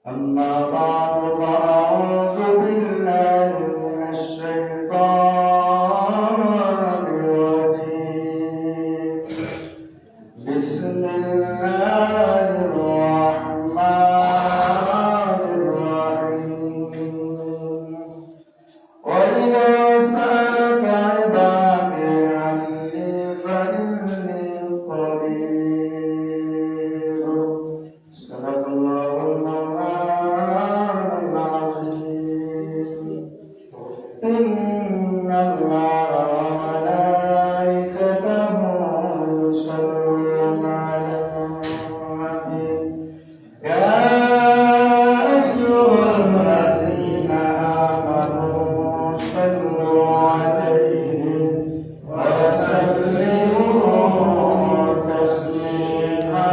أما بعد فأعوذ بالله من الشيطان الرجيم. بسم الله الرحمن الرحيم. وإذا سألك عبادي عني فإني قريب. صدق الله المولان العظيم. إن الله وملائكته يصلون على النبي يا أيها الذين آمنوا صلوا عليه وسلموا تسليما.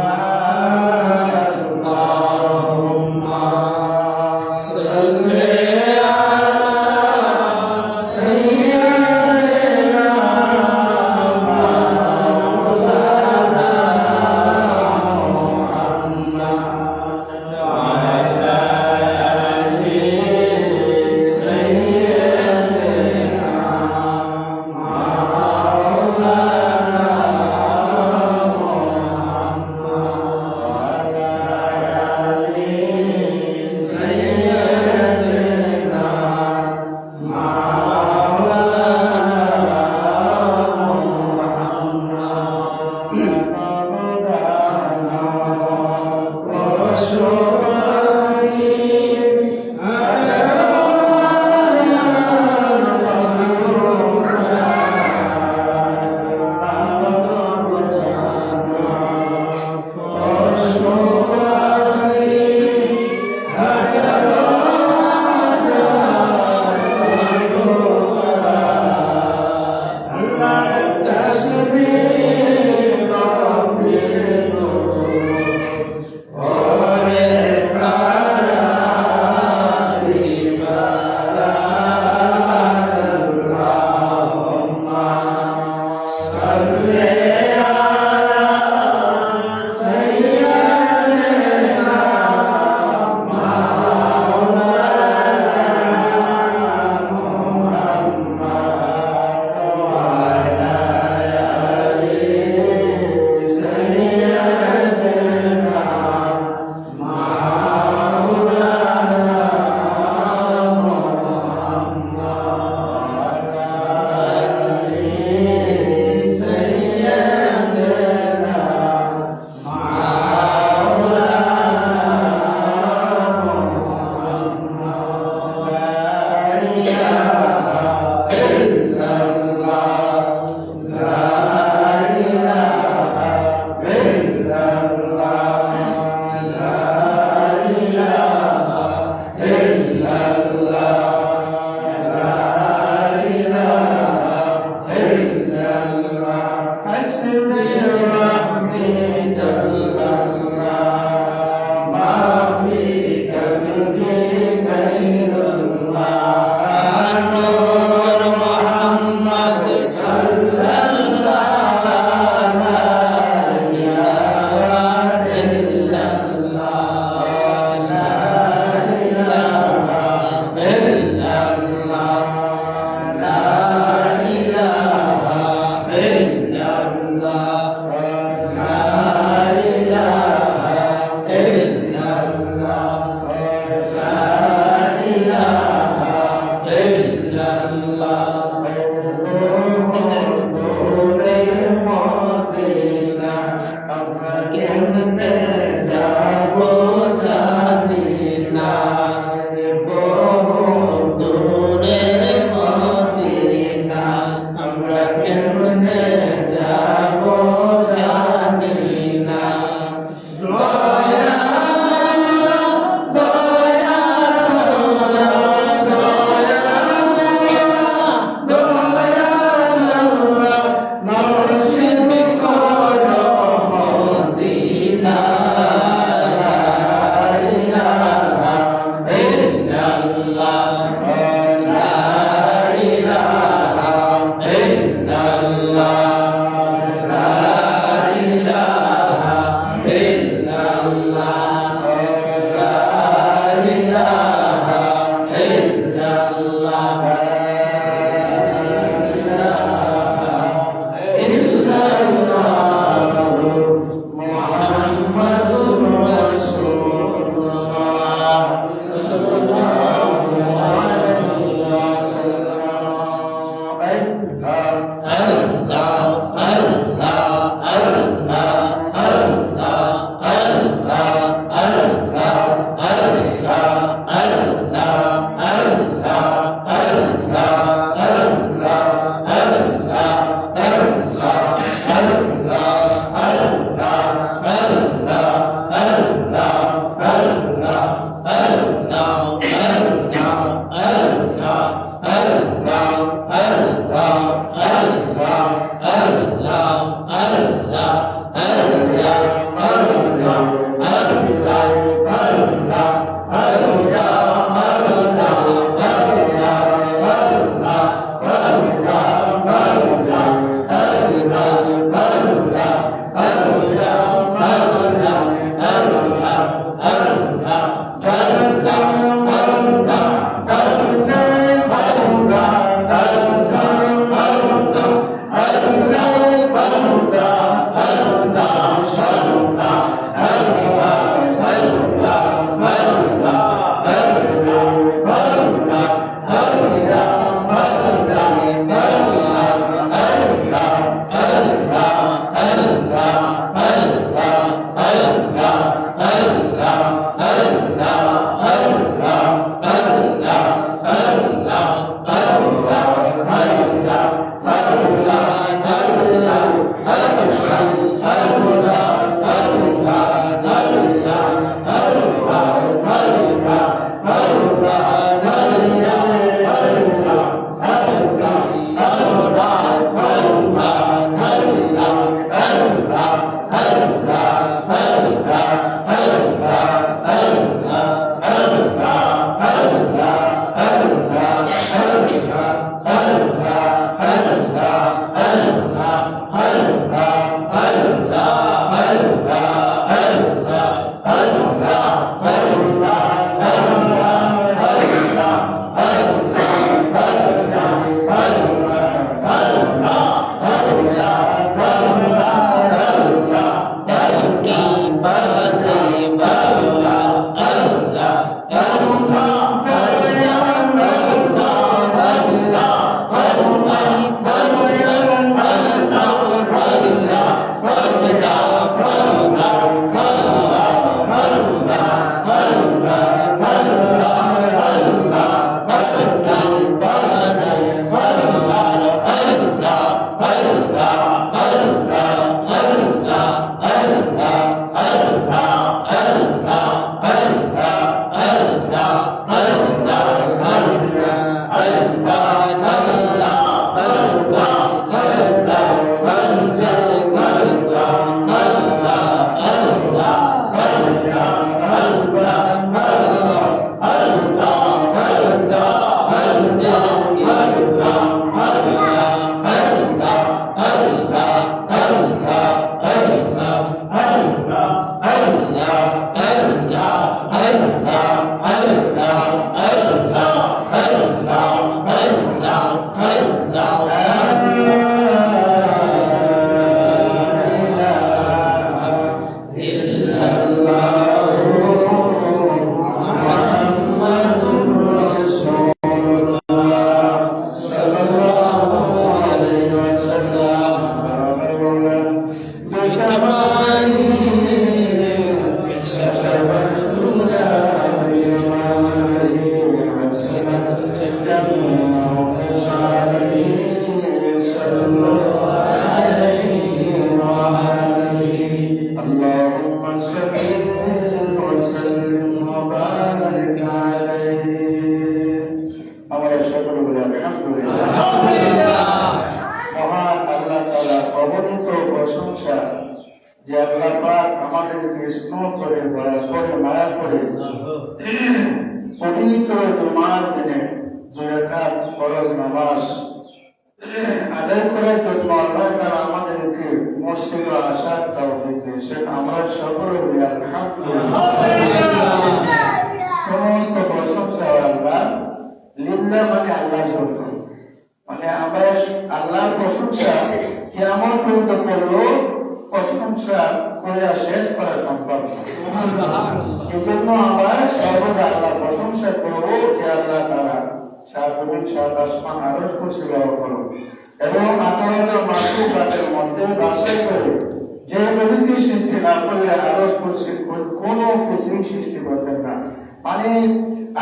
اللهم صل على سيدنا مولانا محمد وعلى آل سيدنا مولانا محمد وعلى آل سيدنا পবিত্র জুমার দিনে দুই রাকাত ফরজ নামাজ আদায় করার জন্য আল্লাহ তাআলা আমাদেরকে মসজিদে আসার তৌফিক দিয়েছেন। আমরা সকলে বলি আলহামদুলিল্লাহ। সমস্ত প্রশংসা আল্লাহ, লিল্লাহ মানে আল্লাহর জন্য, মানে আমরা আল্লাহর প্রশংসা কিয়ামত পর্যন্ত করলো প্রশংসা করে শেষ করা সম্ভব না। এই জন্য আমরা সর্বদা আল্লাহ প্রশংসা করবো যে আল্লাহ তাআলা সাত জমিন সাত আসমান আরশ কুরসি ব্যবহার করো এবং আঠারোটা মাখলুকাতের মধ্যে বাছাই করে যে নবীকে সৃষ্টি না করলে আরশ কুরসি কোনো কিছুই সৃষ্টি করতেন না। মানে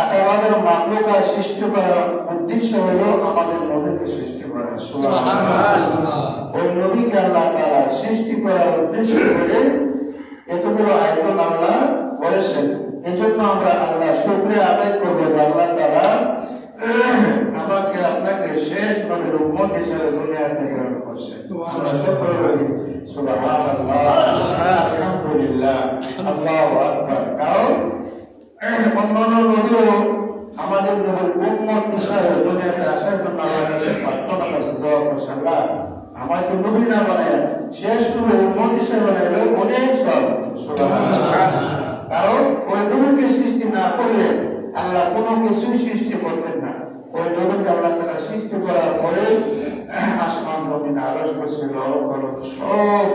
18 মাখলুকাত সৃষ্টি করার উদ্দেশ্য হলো আমাদের নবীকে সৃষ্টি করা। সুবহানাল্লাহ। ওই নবীকে আল্লাহ তাআলা সৃষ্টি করার উদ্দেশ্য করে এতগুলো আয়াত আল্লাহ বলেছেন। এজন্য আমরা আল্লাহ শুকরিয়া আদায় করব যে আল্লাহ তাআলা আমাকে আপনাকে শেষ নবীর উম্মত হিসেবে দুনিয়াতে প্রেরণ করেছেন। সুবহানাল্লাহ, আলহামদুলিল্লাহ, আল্লাহু আকবার। কারণ অন্যান্য নবীও আমাদের নবীর উম্মত হিসেবে দুনিয়াতে আসার জন্য আল্লাহর কাছে প্রার্থনা করেছেন, দোয়া করেছেন, আল্লাহ আমাকে নবী না বানায় শেষ নবীর উম্মত হিসেবে বানাইলে অনেক সব। সুবহানাল্লাহ। কারণ ওই নবীকে সৃষ্টি না করলে আল্লাহ কোনো কিছুই সৃষ্টি করতেন না। ওই নবীকে আল্লাহ তাআলা সৃষ্টি করার পরে আসমান জমিন আরশ কুরসি সব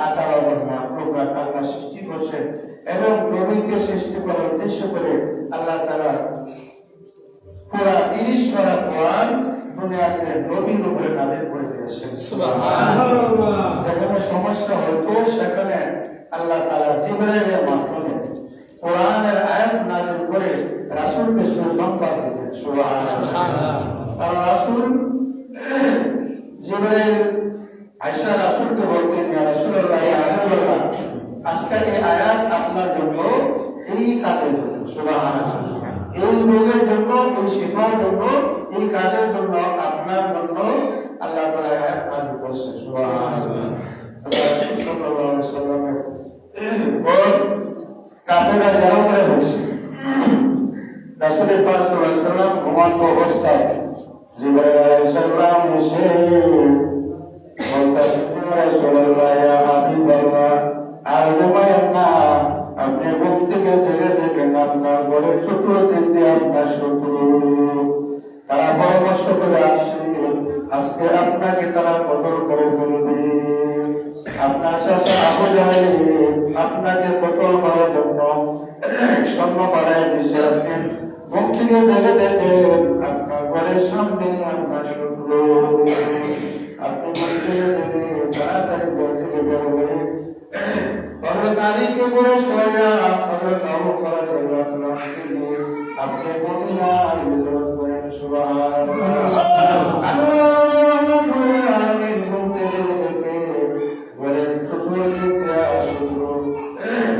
18 মাখলুকাত আল্লাহ সৃষ্টি করেছেন এবং নবীকে সৃষ্টি করার উদ্দেশ্য করে আল্লাহ তাআলা পুরা 30 পারা কোরআন দুনিয়াতে নবীর উপরে নাযিল করে দিয়েছেন। সুবহানাল্লাহ। যেখানে সমস্যা হতো সেখানে আল্লাহ তাআলা জিবরাইলের মাধ্যমে কোরআনের আয়াত নাযিল করে রাসূলকে সুসংবাদ দিতেন। সুবহানাল্লাহ। আর রাসূল জিবরাইল আয়েশা রাসূলকে বলতেন, ইয়া রাসূলুল্লাহ, ইয়া হাবিবাল্লাহ, আজকে এই আয়াত আপনার জন্য, এই কাজের জন্য, সুবহানাল্লাহ, এই রোগের জন্য, এই শিফার জন্য, এই কাজের জন্য আপনার জন্য আল্লাহ তাআলা আয়াত নাযিল করেছেন। সুবহানাল্লাহ। রাসূল সাল্লাল্লাহু আলাইহি ওয়াসাল্লামের কাফেররা যারা করে বলছে, রাসূল পাক সাল্লাল্লাহু আলাইহি ওয়াসাল্লাম ঘুমান্ত অবস্থায় জিবরাইল আলাইহিস সালাম এসে বলতেছেন, ইয়া রাসূলুল্লাহ, ইয়া হাবিবাল্লাহ, আর ঘুমায়েন না, আপনি ঘুম থেকে জেগে দেখেন আপনার ঘরে ছোট দিতে আপনার শত্রু, তারা পরামর্শ করে আসছে আজকে আপনাকে তারা কতল করে ফেলবে। আপনার চাচা আবু জাহেল আপনাকে কতল করার জন্য স্বর্ণ পাড়ায় দিচ্ছে। আপনি ঘুম থেকে জেগে দেখেন আপনার ঘরের সামনে আপনার শত্রু, আপনি ঘুম থেকে জেগে তাড়াতাড়ি ঘর থেকে বের হয়ে তারিখে করে সোয়া হযরত আবু বকর রাদিয়াল্লাহু আনহু আপনি মদিনায় হিজরত করেন। সুবহানাল্লাহ। আমি ঘুম থেকে দেখে বলে চতুর দিকে আসলো,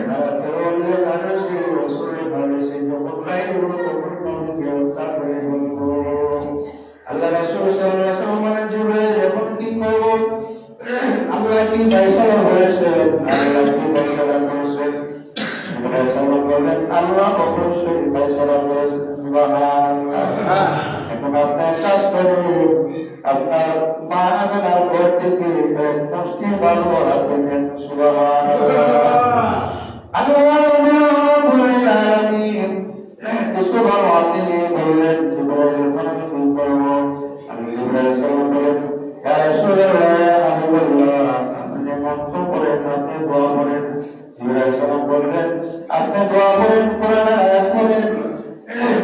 তারা তেরোলে দাঁড়িয়েছে, রসুলের দাঁড়িয়েছে, যখন বাইরে হলো তখন নবীকে হত্যা করে বলবো। আল্লাহ রাসূল সাল্লাল্লাহু আলাইহি ওয়াসাল্লাম বলেন, জিবরাইল এখন কি করব? আল্লাহ কি ফয়সালা করেছেন? আল্লাহ কি ফয়সালা করেছেন? জিবরাইল বলেন, আল্লাহ অবশ্যই ফয়সালা করেছেন। সুবহানাল্লাহ। এখন আপনার কাজ করুন, আপনার মা আমেনার ঘর থেকে এক মুষ্টি বালু হাতে নেন। সুবহানাল্লাহ। আল্লাহ রাব্বুল আলামিন পুষ্প ভালো হাতে নিয়ে বললেন জিবরাইল এখন আমি কি করবো? আমি জিবরাইল সালাম বলেন ইয়া রাসূলুল্লাহ আমি বললাম আপনি মন্ত্র করেন, আপনি দোয়া করেন। জিবরাইল সালাম বললেন আপনি দোয়া করেন, কোরআন আয়াত করেন।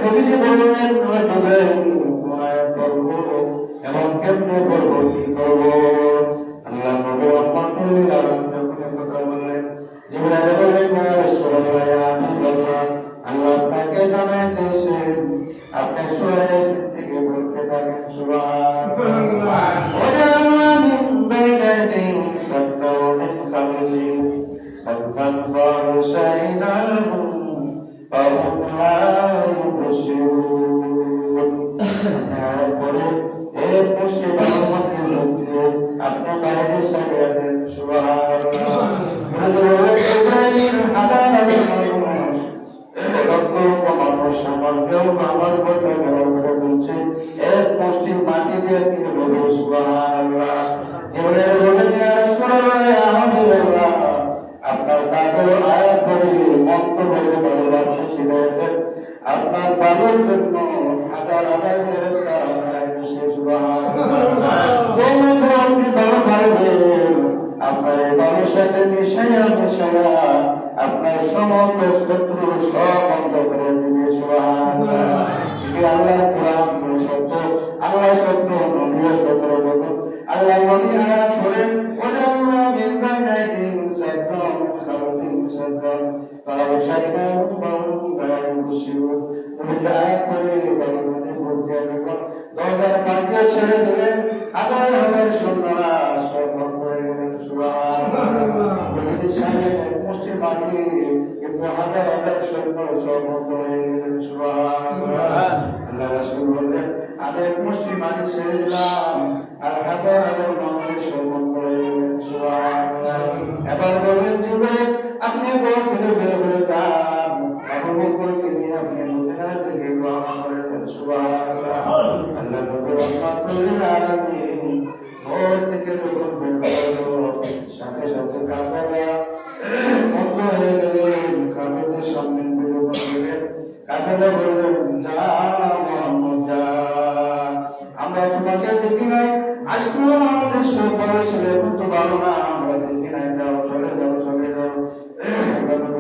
নবীজি বললেন জিবরাইল কোন আয়াত পড়বো এবং কেমনে পড়বো, কি করবো? আল্লাহ নবী রহমাতুল্লিল আলামিন যখন কথা বললেন জিবরাইল বললেন ইয়া রাসূলুল্লাহ আমি বললাম আল্লাহ আপনাকে জানাই দিয়েছেন আপনি সূরা ইয়াসিন থেকে বলতে থাকেন সুবহানাল্লাহ ওয়াজআলনা মিন বাইনি আইদিহিম সাদ্দা ওয়া মিন খালফিহিম সাদ্দান ফাগশায়নাহুম ফাহুম লা ইউবসিরুন। তারপরে এই মুসলিমের মধ্যে আপনি বাইরে সারিয়ে দেন সুবহানাল্লাহ। জিবরাইল হালাল মানুষ মানুষ আমার কেউ আমার কথা বলছে এক মুষ্টি মাটি দিয়ে তিনি বলবো সুবহানাল্লাহ। জিবরাইল বলেন ইয়া রাসূলুল্লাহ আলহামদুলিল্লাহ আপনার কাজের আয়াত করে মন্ত্র বলে বলে খুশি হয়েছেন। আপনার বালুর জন্য হাজার হাজার ফেরেশতা সুবহানাল্লাহ। যে মন্ত্র আপনি বালু মারবেন আপনার এই বালুর সাথে মিশাইয়া মিশাইয়া আপনার সমস্ত শত্রু সব অন্ত করে দিবে সুবহানাল্লাহ। আল্লাহ কোরআন সত্য, আল্লাহ সত্য, নবীও সত্য। আল্লাহ নবী আয়াত করেন ওয়াজআলনা মিন বাইনি আইদিহিম সাদ্দান ওয়া মিন খালফিহিম সাদ্দান ফাগশায়নাহুম ফাহুম লা ইউবসিরুন। নবী আয়াত করে বলেন বলতে যখন দরজার পাশে ছেড়ে দিলেন হাজার হাজার সৈন্যরা সব বন্ধ হয়ে গেলেন সুবহানাল্লাহ। নবীর সামনে মুষ্টি মাটি কিন্তু হাজার হাজার সৈন্য সব বন্ধ হয়ে গেলেন সুবহানাল্লাহ। আল্লাহ রাসূল বললেন আমি এক মুষ্টি মাটি ছেড়ে দিলাম আর হাজার হাজার মানুষের সব বন্ধ হয়ে গেলেন সুবহানাল্লাহ। এবার বললেন জিবরাইল আপনি ঘর থেকে বের হয়ে যান, আবু বকরকে নিয়ে আপনি মদিনা থেকে রওনা করে দেন সুবহানাল্লাহ। আল্লাহ নবী রহমাতুল্লিল আলামিন ঘর থেকে যখন বের হলো সাথে সাথে কাফেররা বন্ধ হয়ে গেলেন। কাফেরদের সামনে বের হলেন, কাফেররা বললেন যা মুহাম্মদ যা, আমরা তোমাকে দেখি নাই, আজকে আমাদের সব বড় ছেলে কিন্তু ভালো না, আমরা দেখি নাই, যাও চলে যাও চলে যাও।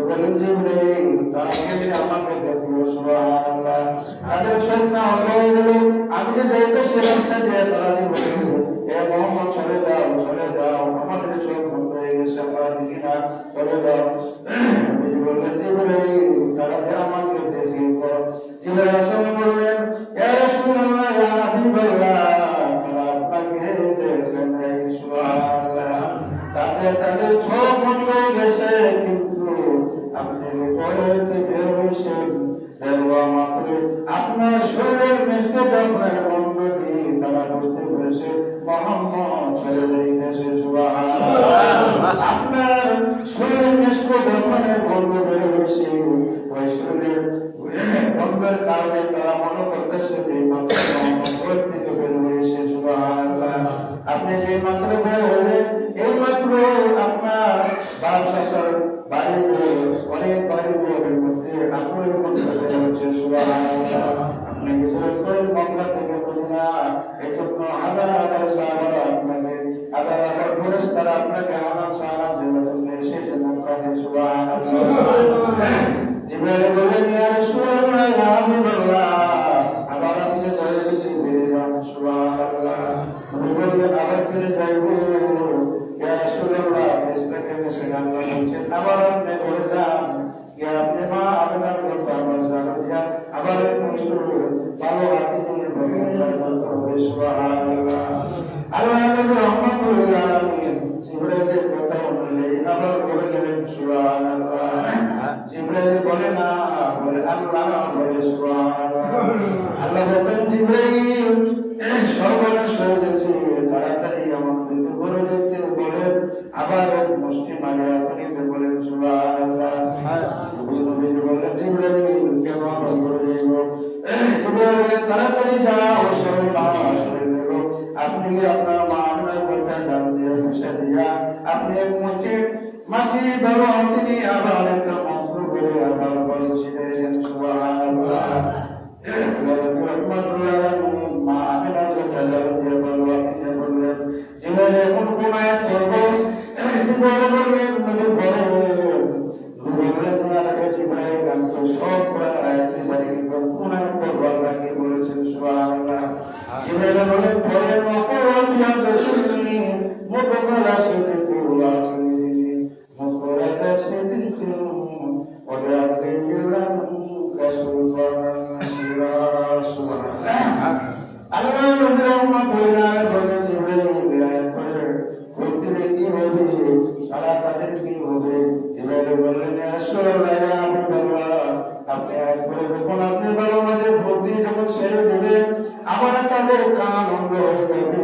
বলেন জিবরাইল তাকে আমাকে দেখলো সুবহানাল্লাহ। তাদের সৈন্য হয়ে গেল, আমি যে যাইতে সে রাস্তা দিয়ে তারা বলল এ মোহাম্মদ চলে যাও চলে যাও, আমাদের চোখ বন্ধ হয়ে গেছে, আমরা দেখি না, চলে যাও। বললেন জিবরাইল তারা আমাকে দেখি। জিবরাইল আসলে বললেন ইয়া রাসূলুল্লাহ ইয়া হাবিবাল্লাহ তারা আপনাকে দেখেন নাই সুবহানাল্লাহ। তাদের চোখ বন্ধ হয়ে গেছে কিন্তু আপনি ঘরের থেকে বেরোছেন, বেরোয়া মাত্র আপনার শরীরের মেশকে যখন বন্ধ দিয়ে তারা বুঝতে পেরেছে মুহাম্মদ চলে যাইতেছে সুবহানাল্লাহ। আপনার শরীরের মেশকে যখন বন্ধ বেরোছে ওই শরীরের বন্ধের কারণে তারা মনে করতেছে যে মাত্র ঘর থেকে বের হয়েছে সুবহানাল্লাহ। আপনি যে মাত্র বের হলেন এই মাত্র আপনার বাদশার বাড়িতে অনেক বাড়ির মধ্যে আগুনের মধ্যে হচ্ছে সুবহানাল্লাহ। আপনি হিজরত করেন মক্কা থেকে মদিনা, এই জন্য হাজার হাজার সাহাবারা আপনাকে হাজার হাজার ফেরেশতারা আপনাকে আনাম সালাম দেওয়ার জন্য এসেছে মক্কাতে সুবহানাল্লাহ। জিবরাইল বললেন ইয়া রাসূলুল্লাহ ইয়া হাবিবাল্লাহ আবার আপনি ঘরে ফিরে যান সুবহানাল্লাহ। আমি বললেন আবার ফিরে যাইবো ইয়া রাসূলুল্লাহ ফেরেশতাকে এসে আল্লাহ বলছেন আবার আপনি ঘরে যান, ইয়া আপনি মা আপনার কথা আমার জানা দিয়া আবার কষ্ট ভালো হাতে নিয়ে বলতে হবে সুবহানাল্লাহ। আল্লাহ নবী রহমাতুল্লিল আলামিন জিবরাইলের কথা অনুযায়ী আবার ঘরে গেলেন সুবহানাল্লাহ। জিবরাইল বলে না, বলে আল্লাহ বলে সুবহানাল্লাহ। আল্লাহ বলেন জিবরাইল সর্বনাশ হয়ে গেছে, তাড়াতাড়ি আমাকে ঘরে যেতে বলেন, আবার এক মুষ্টি মারিয়া পানিতে বলেন সুবহানাল্লাহ। নবী বললেন জিবরাইল কেন আমরা ঘরে যাইব? জিবরাইল বলেন তাড়াতাড়ি যাও শরীর দেবো, আপনি আপনার মা আপনার ঘরটা জান দিয়ে মুছে দিয়া আপনি এক মুষ্টি মাটি ধরো, তিনি আবার একটা মন্ত্র বলে আবার বলছিলেন সুবহানাল্লাহ। এরপরে যখন আপনি বাবা মাদের ভোট দিয়ে যখন ছেড়ে দেবেন আবার তাদের কান অন্ধ হয়ে যাবে,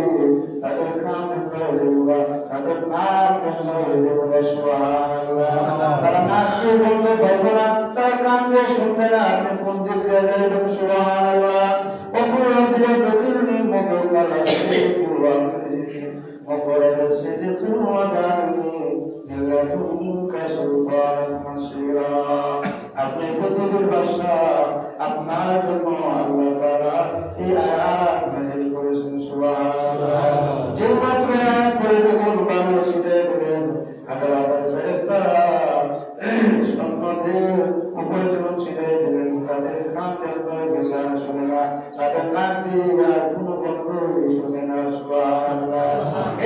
তাদের কান অন্ধ হয়ে যাবে, তাদের নাক বন্ধ হয়ে যাবে। সুবহানাল্লাহ। তারা নাক দিয়ে বন্ধ পাইবে না, তারা কান দিয়ে শুনবে না, আপনি কোন দিক দিয়ে যাবেন। সুবহানাল্লাহ। অপরাধ দিয়ে প্রতিদিনই মকর কালা وقال صدقوا وجعلني من لدنك سلطانا نصيرا। আপনি পৃথিবীর বাদশা, আপনার জন্য আল্লাহ তাআলা এই আয়াত নাযিল করেছেন। সুবহানাল্লাহ। যে মাত্র আয়াত পড়ে যখন বানর ছিটে দেবেন, আল্লাহর ফেরেশতারা সন্ন্যদের উপরে যখন ছিটে দেবেন, তাদের কান দিয়ে বেসার শুনে না, তাদের নাক দিয়ে আর কোনো বন্ধ শুনে না। সুবহানাল্লাহ।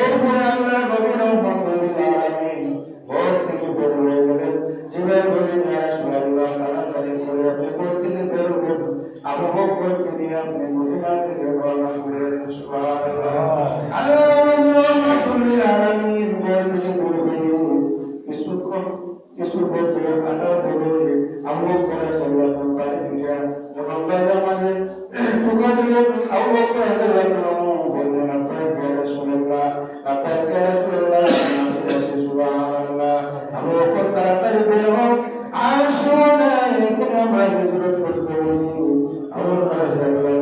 এরপরে আল্লাহ নবীর রহমতুল্লিল আলামিন ঘর থেকে বের হয়ে গেলেন। জিবরাইল বললেন, ইয়া রাসূলুল্লাহ, তাড়াতাড়ি করে আপনি ঘর থেকে বের হবেন, আবু বকরকে নিয়ে আপনি মদিনা থেকে রওনা করলেন। সুবহানাল্লাহ। আল্লাহ রহমতুল্লিল আলামিন ঘর থেকে বের হয়ে কিছু বলতে আল্লাহ বলে আবু বকর রাদিয়াল্লাহু তাআলা যখন বাইরে মানে ঢোকা দিলেন, আবু বকর রাদিয়াল্লাহু বললেন, আপনাকে রাসূলুল্লাহ, আপনাকে রাসূলুল্লাহ। সুবহানাল্লাহ। আবু বকর তাড়াতাড়ি বের হন, আর সময় এখন আমরা হিজরত করতে বলি। আবু বকর রাদিয়াল্লাহু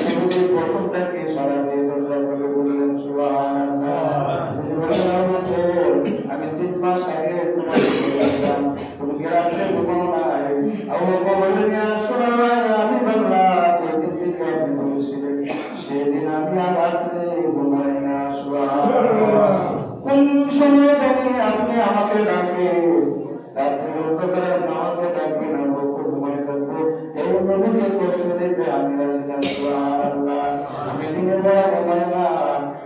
তিনি প্রথমটাকে সারা দিয়ে দরজা খুলে বললেন, সুবহানাল্লাহ। আমি 3 মাস আগে তোমাকে বলেছিলাম তুমি গ্রামে ঘুমাও নাই। আবু বকর বললেন, ইয়া রাসূলুল্লাহ, আমি বললাম প্রতিদিন থেকে আপনি বলেছিলেন, সেদিন আমি আর রাত্রে ঘুমাই না। সুবহানাল্লাহ। কোন সময় জানি আপনি আমাকে ডাকেন, রাত্রে অন্ধকারে আমাকে ডাকবেন, আমি ঘুমাই থাকবো, এই নবীকে কষ্ট দিতে আমি রাজি না। সুবহানাল্লাহ। আমি দিনের বেলা ঘুমাই না,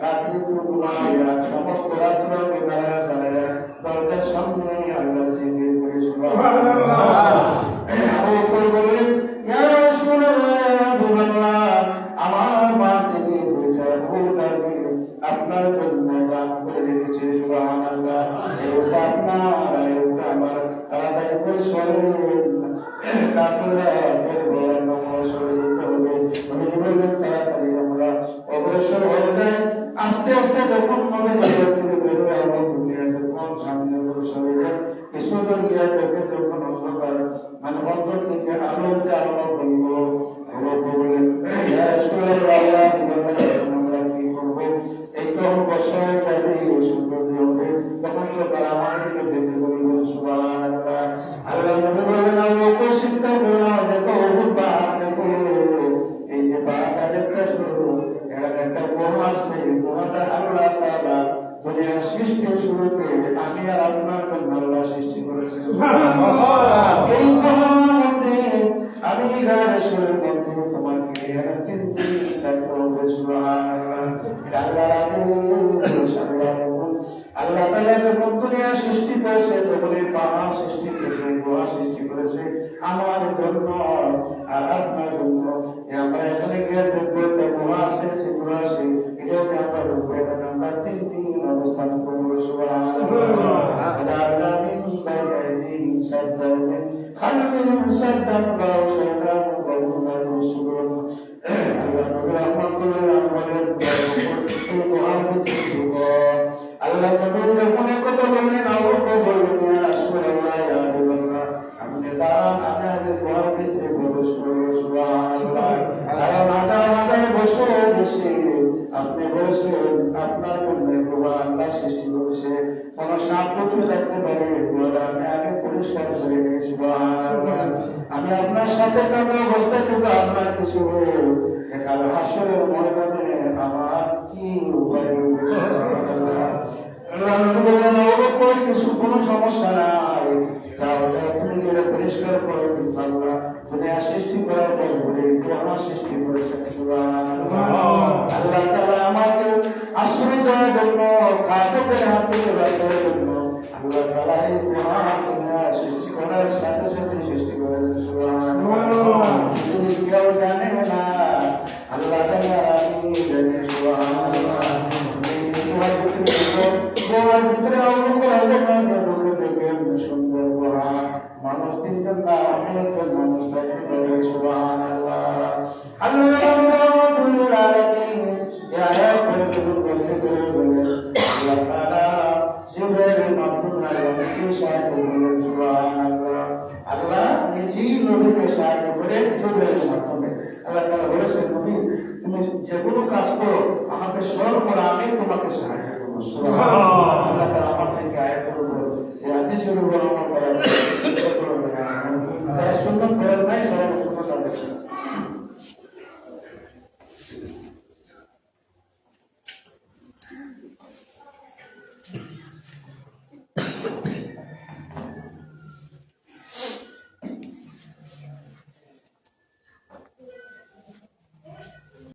রাত্রে ঘুমাই না, সমস্ত রাত্র আমি দাঁড়ায় দাঁড়ায় দরজার সামনে আল্লাহ জিকির করি। সুবহানাল্লাহ। আবু বকর বললেন, ইয়া রাসূলুল্লাহ, ইয়া হাবিবাল্লাহ, আমার মা থেকে দুইটা ভুল আমি আপনার জন্য দান করে রেখেছি। সুবহানাল্লাহ। এটা আপনার, এটা আমার। তাড়াতাড়ি করে সরেন, কাফেররা বের হয়ে নমস্কার দিতে হবে। আমি বললেন, তাড়াতাড়ি আমরা অগ্রসর হয়ে যাই। আস্তে আস্তে যখন মনে থেকে বের হয়ে আমরা দুনিয়া যখন সামনে অগ্রসর হয়ে যাই, কিছু দূর গিয়া চোখে যখন অন্ধকার মানে অন্তর থেকে আলোতে আলো করব, বললেন, ইয়া রাসূলুল্লাহ, আমরা কি করব? এই তো বর্ষায় যাবে, সুন্দর হবে, তখন তো তারা আমাদেরকে দেখে বলবেন। সুবহানাল্লাহ। আল্লাহ নবী বললেন, আবু বকর চিন্তা করো না, দেখো ওহুদ পাহাড়, দেখো এই যে পাহাড়টা দেখতেছো, এর একটা গুহা আছে, গুহাটা আল্লাহ তাআলা দুনিয়ার সৃষ্টির শুরুতে আমি আর আপনার জন্য আল্লাহ সৃষ্টি করেছেন। এই গুহার মধ্যে আমি রাসূলের মধ্যে তোমাকে 3 দিন রাখতে হবে। সুবহানাল্লাহ। আল্লাহ তাআলা যখন দুনিয়া সৃষ্টি করেছে, তখন এই পাহাড় সৃষ্টি করেছে, গুহা সৃষ্টি করেছে আমার জন্য আর আপনার জন্য। আমরা এখানে গিয়ে দেখবো একটা গুহা আছে, সে গুহা আছে, এটাতে আমরা ঢুকবো, এখানে আমরা 3 দিন অবস্থান করবো। সুবহানাল্লাহ। আল্লাহ মিন বাইনি আইদিহিম সাদ্দান মিন খালফিহিম সাদ্দান ওয়া শাইতান ওয়া রাসূলুন। আল্লাহ নবী রাহমাতুল্লাহ বলেন, এই গুহার ভিতরে ঢুকো। আল্লাহ নবী যখন কথা বললেন, আবু বকর বললেন, ইয়া রাসূলুল্লাহ, ইয়া হাবিবাল্লাহ, আপনি দাঁড়ান, আমি আগে গুহার ভিতরে প্রবেশ করবো। সুবহানাল্লাহ। কারণ আদায় বসে দেশে আপনি বলছেন আপনার জন্য গুহা আল্লাহ সৃষ্টি করেছে, কোন সাপ পুত্র থাকতে পারে, গুহাটা আমি আগে পরিষ্কার করে নিই। সুবহানাল্লাহ। আমি আপনার সাথে থাকা অবস্থায় কিন্তু আপনার কিছু কাল হাসরের ময়দানে আমার কি উপায় হবে? সুবহানাল্লাহ। আল্লাহ নবী বলেন, কিছু কোনো সমস্যা নাই, তাহলে আপনি যেটা পরিষ্কার করে দিন। আল্লাহ দুনিয়া সৃষ্টি করার পর বলে গুহা সৃষ্টি করেছেন। সুবহানাল্লাহ। আল্লাহ তাআলা আমাকে আশ্রয় দেওয়ার জন্য, কাফেরদের হাতে বাঁচার জন্য আল্লাহ তাআলা এই গুহা দুনিয়া সৃষ্টি করার সাথে সাথে সৃষ্টি করেছেন। সুবহানাল্লাহ। তুমি কেউ জানে না, আল্লাহ তাআলা আমি জানি। সুবহানাল্লাহ। গুহার ভিতরে অবু বকর ঢুকে দেখেন সুন্দর গুহা, মানুষ 3 জন না, আমি আমাদের জন্য মুস্তাকিম করে সুবহানাল্লাহ। আল্লাহ রাব্বুল আলামিন ইয়া রাব্বুল বলতে করে বলে আল্লাহ তাআলা জিবরাইলের মাধ্যমে নবীকে সাহায্য করলেন সুবহানাল্লাহ। আল্লাহ নিজেই নবীকে সাহায্য করে জিবরাইলের মাধ্যমে আল্লাহ তাআলা বলেছেন নবী তুমি যে কোনো কাজ করো আমাকে স্মরণ করো আমি তোমাকে সাহায্য করবো সুবহানাল্লাহ। আল্লাহ তাআলা আমার থেকে আয়াত করবো এই হাদিসের উপর আমল করার চেষ্টা করবেন। তারা সুন্নাত